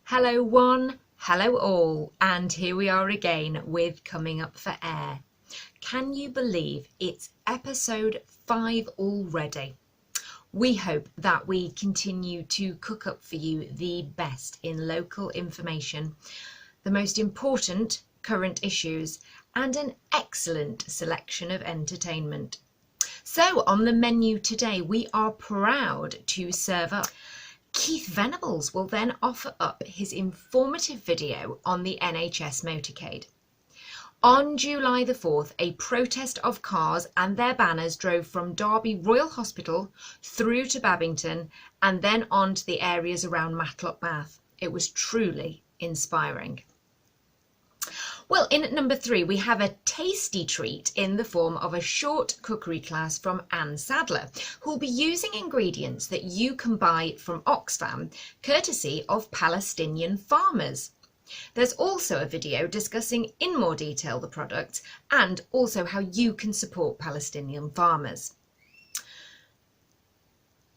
Hello one, hello all, and here we are again with Coming Up for Air. Can you believe it's episode 5 already? We hope that we continue to cook up for you the best in local information, the most important current issues, and an excellent selection of entertainment. So on the menu today, we are proud to serve up Keith Venables will then offer up his informative video on the NHS Motorcade. On July the 4th, a protest of cars and their banners drove from Derby Royal Hospital through to Babington and then on to the areas around Matlock Bath. It was truly inspiring. Well, in at number 3, we have a tasty treat in the form of a short cookery class from Sadler, who'll be using ingredients that you can buy from Oxfam, courtesy of Palestinian farmers. There's also a video discussing in more detail the products and also how you can support Palestinian farmers.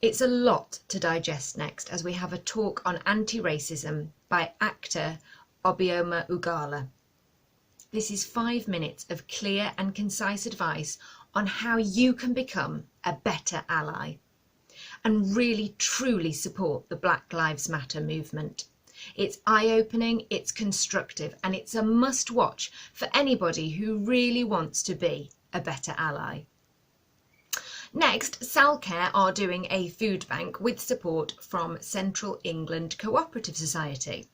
It's a lot to digest next as we have a talk on anti-racism by actor Obioma Ugoaba. This is 5 minutes of clear and concise advice on how you can become a better ally and really truly support the Black Lives Matter movement. It's eye-opening, it's constructive, and it's a must-watch for anybody who really wants to be a better ally. Next, Salcare are doing a food bank with support from Central England Cooperative Society.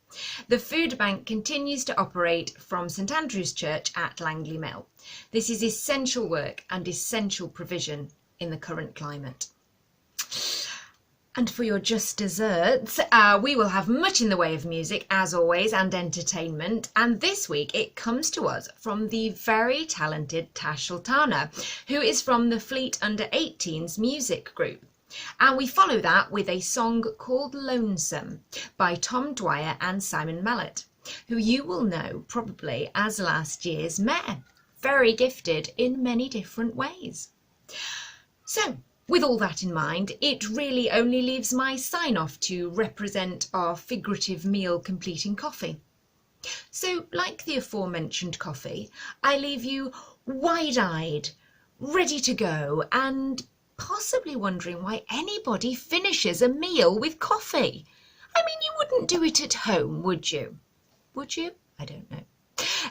The food bank continues to operate from St Andrew's Church at Langley Mill. This is essential work and essential provision in the current climate. And for your just desserts, we will have much in the way of music, as always, and entertainment. And this week it comes to us from the very talented Tash Sultana, who is from the Fleet Under-18s music group. And we follow that with a song called Lonesome by Dwyer and Simon Mallett, who you will know probably as last year's mayor. Very gifted in many different ways. So, with all that in mind, it really only leaves my sign-off to represent our figurative meal completing coffee. So, like the aforementioned coffee, I leave you wide-eyed, ready to go, and possibly wondering why anybody finishes a meal with coffee. I mean, you wouldn't do it at home, would you? Would you? I don't know.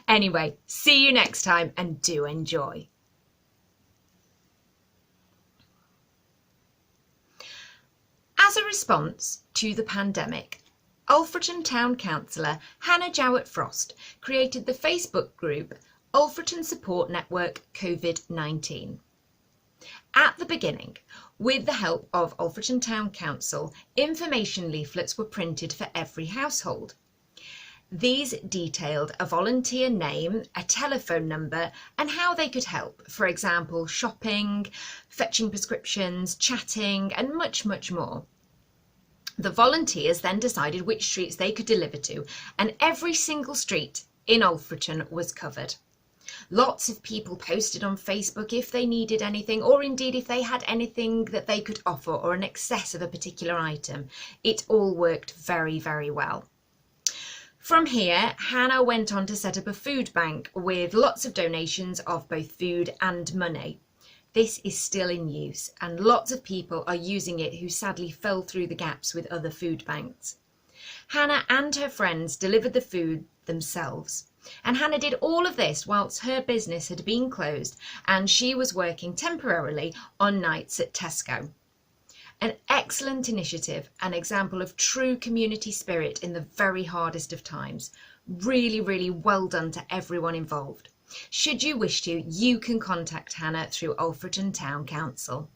Anyway, see you next time and do enjoy. As a response to the pandemic, Alfreton Town Councillor Hannah Jowett Frost created the Facebook group Alfreton Support Network COVID-19. At the beginning, with the help of Alfreton Town Council, information leaflets were printed for every household. These detailed a volunteer name, a telephone number, and how they could help, for example, shopping, fetching prescriptions, chatting, and much, much more. The volunteers then decided which streets they could deliver to, and every single street in Alfreton was covered. Lots of people posted on Facebook if they needed anything, or indeed if they had anything that they could offer or an excess of a particular item. It all worked very, very well. From here, Hannah went on to set up a food bank with lots of donations of both food and money. This is still in use and lots of people are using it who sadly fell through the gaps with other food banks. Hannah and her friends delivered the food themselves. And Hannah did all of this whilst her business had been closed and she was working temporarily on nights at Tesco. An excellent initiative, an example of true community spirit in the very hardest of times. Really, really well done to everyone involved. Should you wish to, you can contact Hannah through Alfreton Town Council.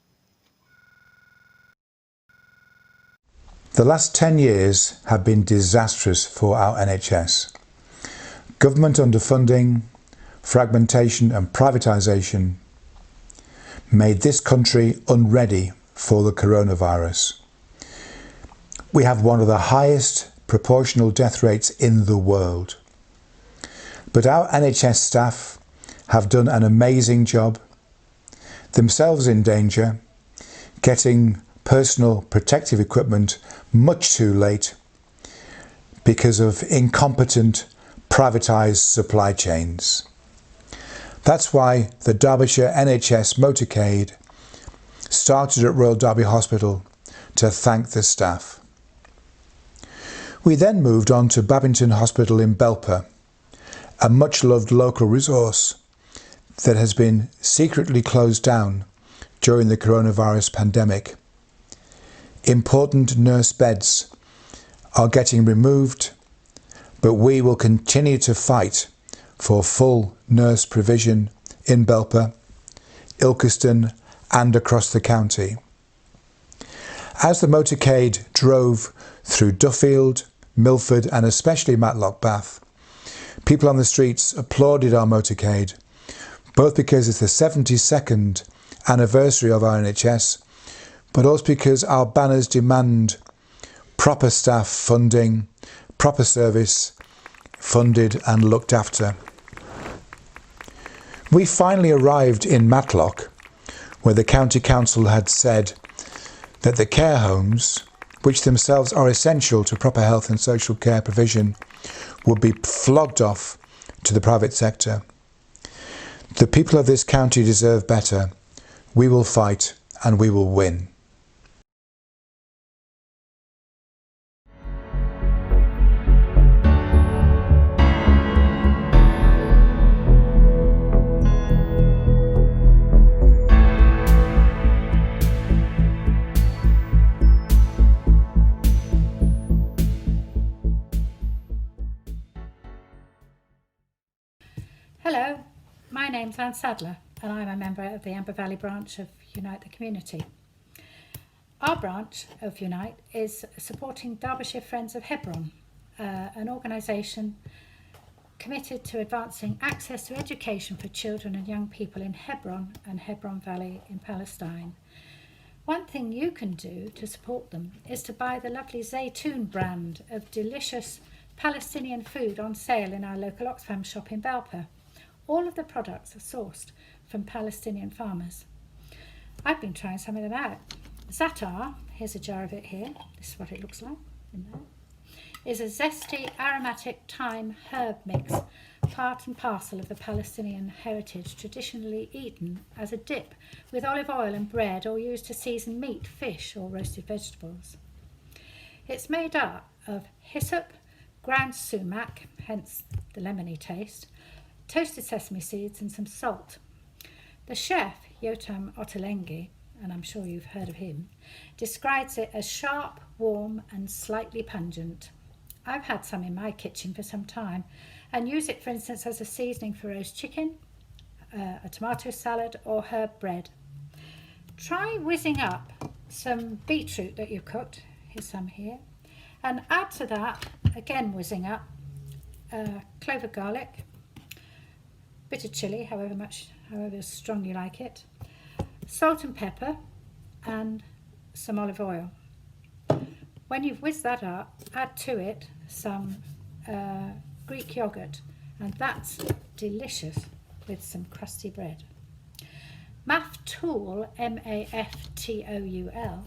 The last 10 years have been disastrous for our NHS. Government underfunding, fragmentation and privatisation made this country unready for the coronavirus. We have one of the highest proportional death rates in the world. But our NHS staff have done an amazing job, themselves in danger, getting personal protective equipment much too late, because of incompetent privatised supply chains. That's why the Derbyshire NHS Motorcade started at Royal Derby Hospital to thank the staff. We then moved on to Babington Hospital in Belper, a much-loved local resource that has been secretly closed down during the coronavirus pandemic. Important nurse beds are getting removed, but we will continue to fight for full nurse provision in Belper, Ilkeston and across the county. As the motorcade drove through Duffield, Milford and especially Matlock Bath, people on the streets applauded our motorcade, both because it's the 72nd anniversary of our NHS, but also because our banners demand proper staff funding, proper service, funded and looked after. We finally arrived in Matlock, where the County Council had said that the care homes, which themselves are essential to proper health and social care provision, would be flogged off to the private sector. The people of this county deserve better. We will fight and we will win. Hello, my name's Sadler and I'm a member of the Amber Valley branch of Unite the Community. Our branch of Unite is supporting Derbyshire Friends of Hebron, an organisation committed to advancing access to education for children and young people in Hebron and Hebron Valley in Palestine. One thing you can do to support them is to buy the lovely Zaytoon brand of delicious Palestinian food on sale in our local Oxfam shop in Belper. All of the products are sourced from Palestinian farmers. I've been trying some of them out. Za'atar, here's a jar of it here, this is what it looks like in there, is a zesty aromatic thyme herb mix, part and parcel of the Palestinian heritage, traditionally eaten as a dip with olive oil and bread or used to season meat, fish or roasted vegetables. It's made up of hyssop, ground sumac, hence the lemony taste, toasted sesame seeds and some salt. The chef, Yotam Ottolenghi, and I'm sure you've heard of him, describes it as sharp, warm and slightly pungent. I've had some in my kitchen for some time and use it, for instance, as a seasoning for roast chicken, a tomato salad or herb bread. Try whizzing up some beetroot that you've cooked, here's some here, and add to that, again whizzing up, clove of garlic, bit of chilli, however strong you like it, salt and pepper and some olive oil. When you've whizzed that up, add to it some Greek yogurt, and that's delicious with some crusty bread. Maftoul, M-A-F-T-O-U-L,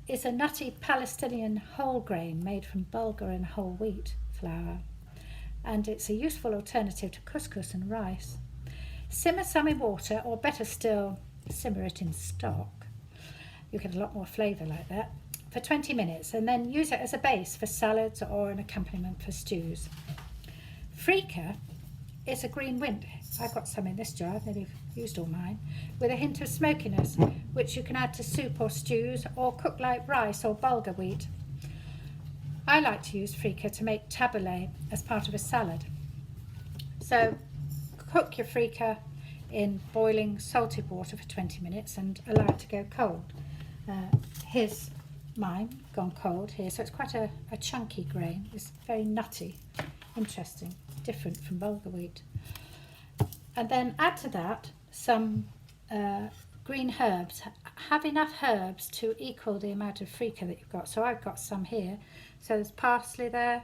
is a nutty Palestinian whole grain made from bulgur and whole wheat flour, and it's a useful alternative to couscous and rice. Simmer some in water, or better still, simmer it in stock. You get a lot more flavour like that, for 20 minutes, and then use it as a base for salads or an accompaniment for stews. Freekeh is a green wind. I've got some in this jar, I've nearly used all mine, with a hint of smokiness, which you can add to soup or stews, or cook like rice or bulgur wheat. I like to use freekeh to make tabbouleh as part of a salad. So cook your freekeh in boiling salted water for 20 minutes and allow it to go cold. Here's mine gone cold here, so it's quite a chunky grain. It's very nutty, interesting, different from bulgur wheat. And then add to that some green herbs. Have enough herbs to equal the amount of freekeh that you've got. So I've got some here. So there's parsley there,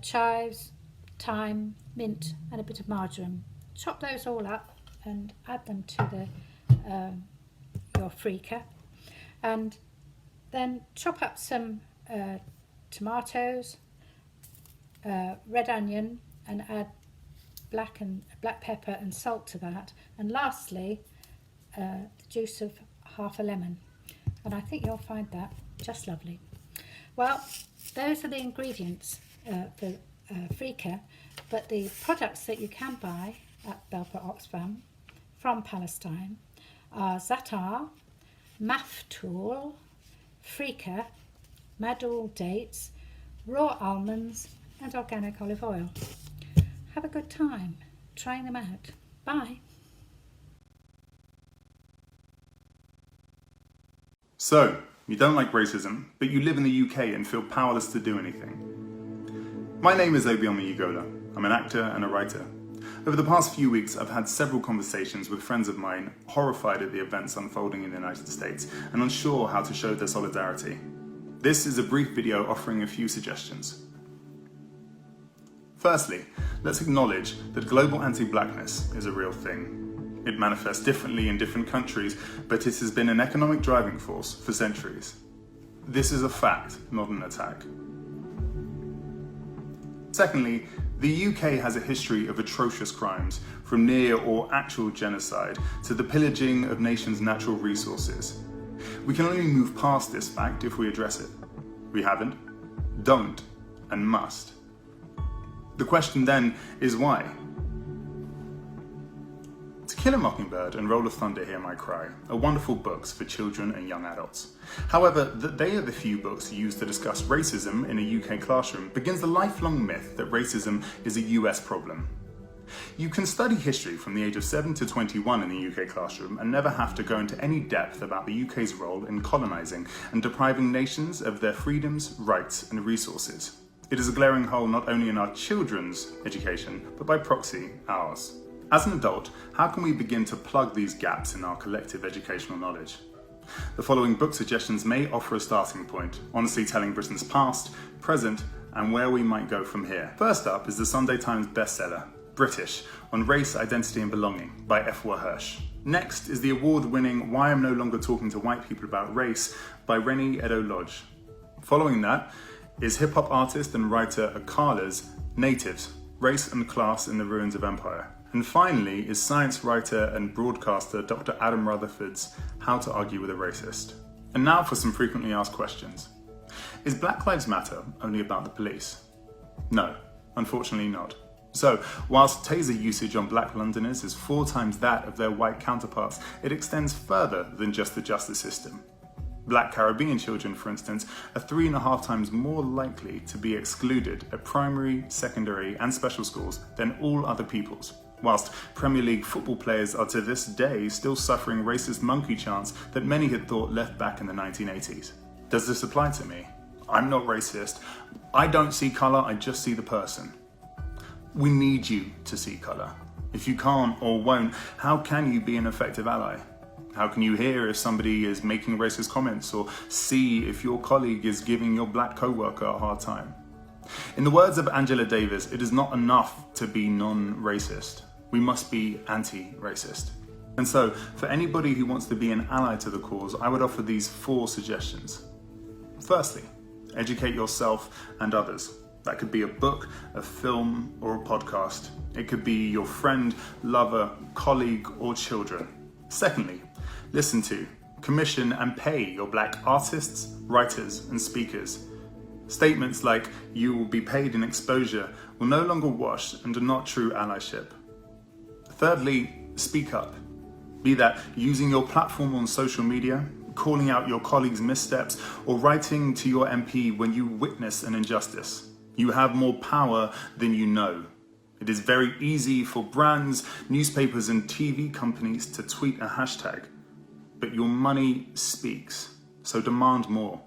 chives, thyme, mint and a bit of marjoram. Chop those all up and add them to your freekeh, and then chop up some tomatoes, red onion and add black pepper and salt to that, and lastly the juice of half a lemon, and I think you'll find that just lovely. Well, those are the ingredients for freekeh, but the products that you can buy at Belper Oxfam from Palestine are za'atar, maftool, freekeh, madul dates, raw almonds and organic olive oil. Have a good time trying them out. Bye. So, you don't like racism, but you live in the UK and feel powerless to do anything. My name is Obioma Ugoaba. I'm an actor and a writer. Over the past few weeks, I've had several conversations with friends of mine horrified at the events unfolding in the United States and unsure how to show their solidarity. This is a brief video offering a few suggestions. Firstly, let's acknowledge that global anti-blackness is a real thing. It manifests differently in different countries, but it has been an economic driving force for centuries. This is a fact, not an attack. Secondly, the UK has a history of atrocious crimes, from near or actual genocide to the pillaging of nations' natural resources. We can only move past this fact if we address it. We haven't, don't, and must. The question then is why? To Kill a Mockingbird and Roll of Thunder, Hear My Cry are wonderful books for children and young adults. However, that they are the few books used to discuss racism in a UK classroom begins the lifelong myth that racism is a US problem. You can study history from the age of 7 to 21 in the UK classroom and never have to go into any depth about the UK's role in colonising and depriving nations of their freedoms, rights and resources. It is a glaring hole not only in our children's education, but by proxy, ours. As an adult, how can we begin to plug these gaps in our collective educational knowledge? The following book suggestions may offer a starting point, honestly telling Britain's past, present, and where we might go from here. First up is the Sunday Times bestseller, British, on Race, Identity and Belonging by Afua Hirsch. Next is the award-winning Why I'm No Longer Talking to White People About Race by Reni Eddo-Lodge. Following that is hip-hop artist and writer Akala's Natives, Race and Class in the Ruins of Empire. And finally is science writer and broadcaster Dr. Adam Rutherford's How to Argue with a Racist. And now for some frequently asked questions. Is Black Lives Matter only about the police? No, unfortunately not. So, whilst taser usage on black Londoners is 4 times that of their white counterparts, it extends further than just the justice system. Black Caribbean children, for instance, are 3.5 times more likely to be excluded at primary, secondary and special schools than all other peoples. Whilst Premier League football players are to this day still suffering racist monkey chants that many had thought left back in the 1980s. Does this apply to me? I'm not racist. I don't see colour, I just see the person. We need you to see colour. If you can't or won't, how can you be an effective ally? How can you hear if somebody is making racist comments or see if your colleague is giving your black co-worker a hard time? In the words of Angela Davis, it is not enough to be non-racist. We must be anti-racist. And so, for anybody who wants to be an ally to the cause, I would offer these 4 suggestions. Firstly, educate yourself and others. That could be a book, a film, or a podcast. It could be your friend, lover, colleague, or children. Secondly, listen to, commission and pay your black artists, writers, and speakers. Statements like, you will be paid in exposure, will no longer wash and are not true allyship. Thirdly, speak up. Be that using your platform on social media, calling out your colleagues' missteps, or writing to your MP when you witness an injustice. You have more power than you know. It is very easy for brands, newspapers, and TV companies to tweet a hashtag, but your money speaks, so demand more.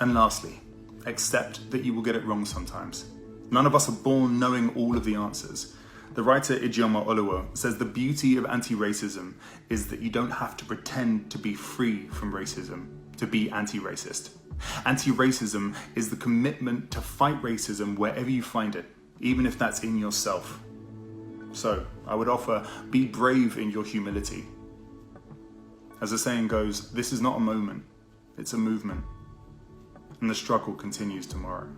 And lastly, accept that you will get it wrong sometimes. None of us are born knowing all of the answers. The writer Obioma Ugoaba says the beauty of anti-racism is that you don't have to pretend to be free from racism to be anti-racist. Anti-racism is the commitment to fight racism wherever you find it, even if that's in yourself. So, I would offer, be brave in your humility. As the saying goes, this is not a moment, it's a movement. And the struggle continues tomorrow.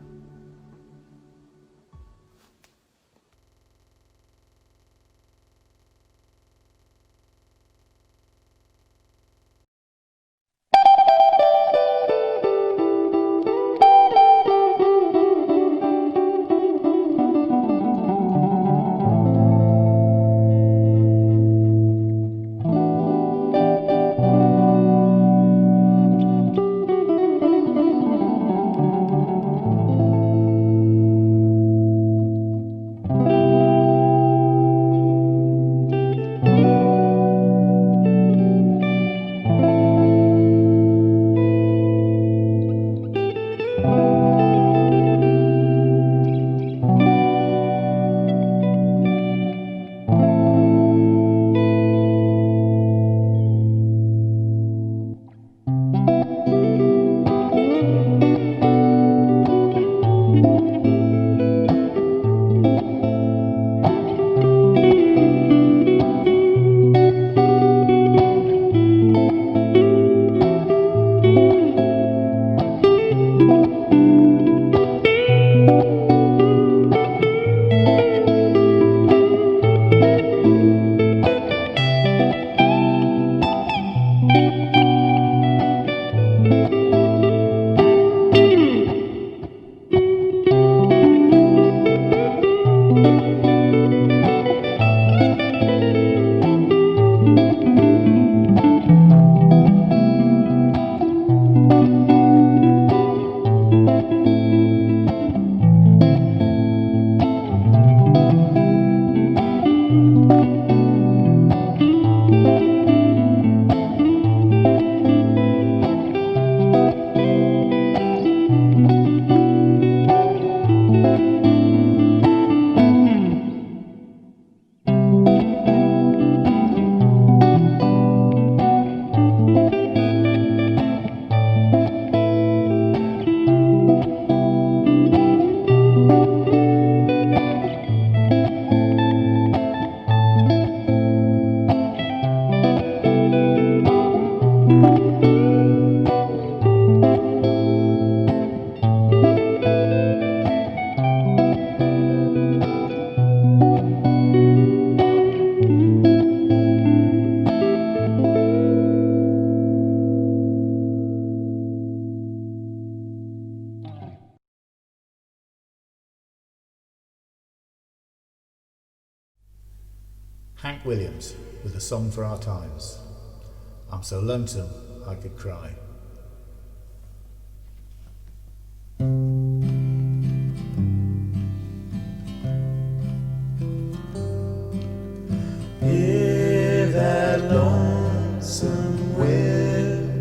Hank Williams with a song for our times. I'm so lonesome I could cry. Hear that lonesome whippoorwill,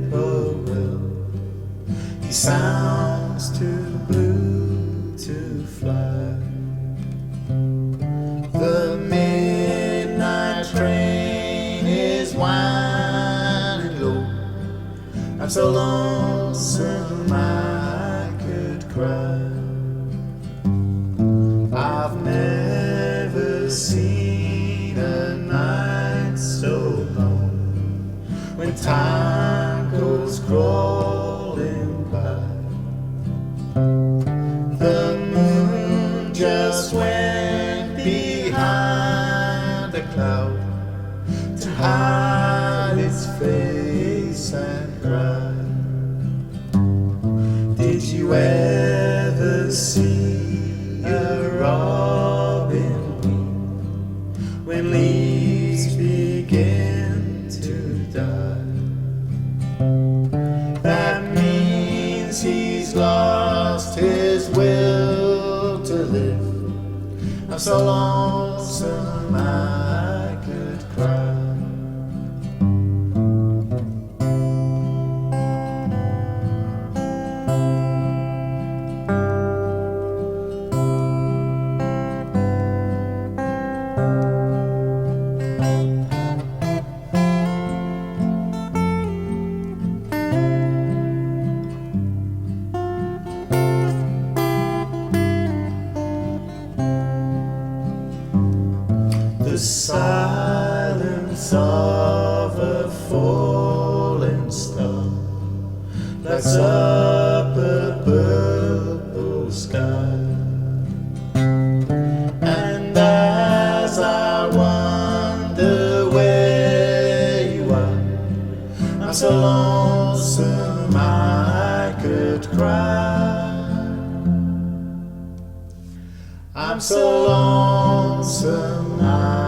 he sounds too blue to fly. The midnight train is winding low, I'm so lonesome I could cry. I've never seen a night so long when time goes crawling by. The moon just went behind a cloud to hide its face and cry. Did you ever see a robin weep when leaves begin to die? That means he's lost his will to live. I'm so lonesome I could cry. The silence of a falling star lights up a purple sky. And as I wonder where you are, I'm so lonesome I could cry. I'm so lonesome I